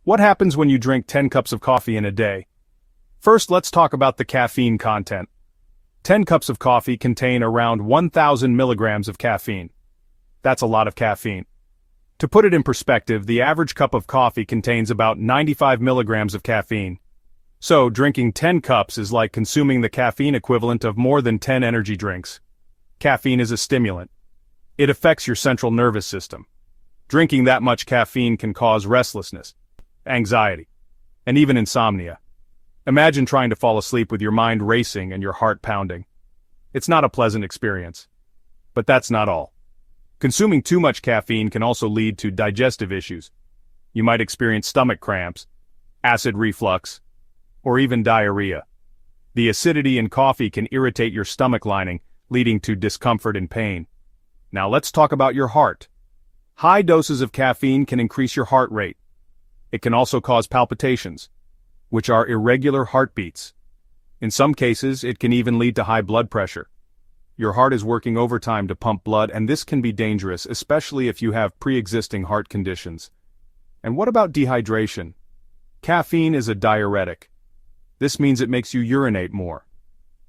What happens when you drink 10 cups of coffee in a day? First, let's talk about the caffeine content. 10 cups of coffee contain around 1,000 milligrams of caffeine. That's a lot of caffeine. To put it in perspective, the average cup of coffee contains about 95 milligrams of caffeine. So, drinking 10 cups is like consuming the caffeine equivalent of more than 10 energy drinks. Caffeine is a stimulant. It affects your central nervous system. Drinking that much caffeine can cause restlessness, anxiety, and even insomnia. Imagine trying to fall asleep with your mind racing and your heart pounding. It's not a pleasant experience. But that's not all. Consuming too much caffeine can also lead to digestive issues. You might experience stomach cramps, acid reflux, or even diarrhea. The acidity in coffee can irritate your stomach lining, leading to discomfort and pain. Now let's talk about your heart. High doses of caffeine can increase your heart rate. It can also cause palpitations, which are irregular heartbeats. In some cases, it can even lead to high blood pressure. Your heart is working overtime to pump blood, and this can be dangerous, especially if you have pre-existing heart conditions. And what about dehydration? Caffeine is a diuretic. This means it makes you urinate more.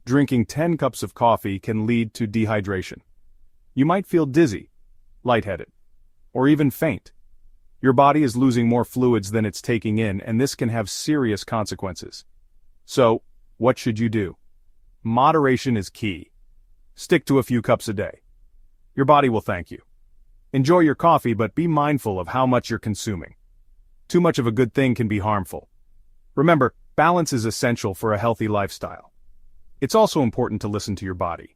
Drinking 10 cups of coffee can lead to dehydration. You might feel dizzy, lightheaded, or even faint. Your body is losing more fluids than it's taking in, and this can have serious consequences. So, what should you do? Moderation is key. Stick to a few cups a day. Your body will thank you. Enjoy your coffee, but be mindful of how much you're consuming. Too much of a good thing can be harmful. Remember, balance is essential for a healthy lifestyle. It's also important to listen to your body.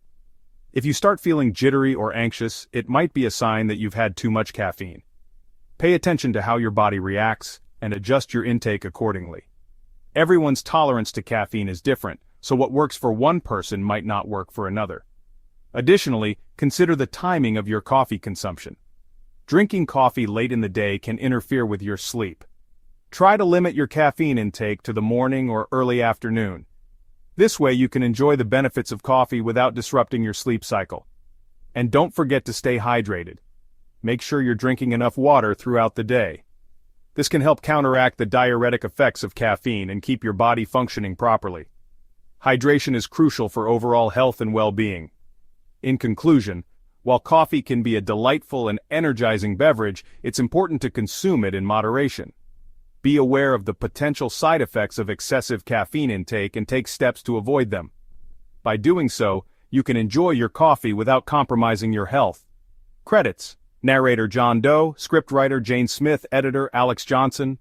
If you start feeling jittery or anxious, it might be a sign that you've had too much caffeine. Pay attention to how your body reacts and adjust your intake accordingly. Everyone's tolerance to caffeine is different, so what works for one person might not work for another. Additionally, consider the timing of your coffee consumption. Drinking coffee late in the day can interfere with your sleep. Try to limit your caffeine intake to the morning or early afternoon. This way you can enjoy the benefits of coffee without disrupting your sleep cycle. And don't forget to stay hydrated. Make sure you're drinking enough water throughout the day. This can help counteract the diuretic effects of caffeine and keep your body functioning properly. Hydration is crucial for overall health and well-being. In conclusion, while coffee can be a delightful and energizing beverage, it's important to consume it in moderation. Be aware of the potential side effects of excessive caffeine intake and take steps to avoid them. By doing so, you can enjoy your coffee without compromising your health. Credits: Narrator John Doe, scriptwriter Jane Smith, editor Alex Johnson.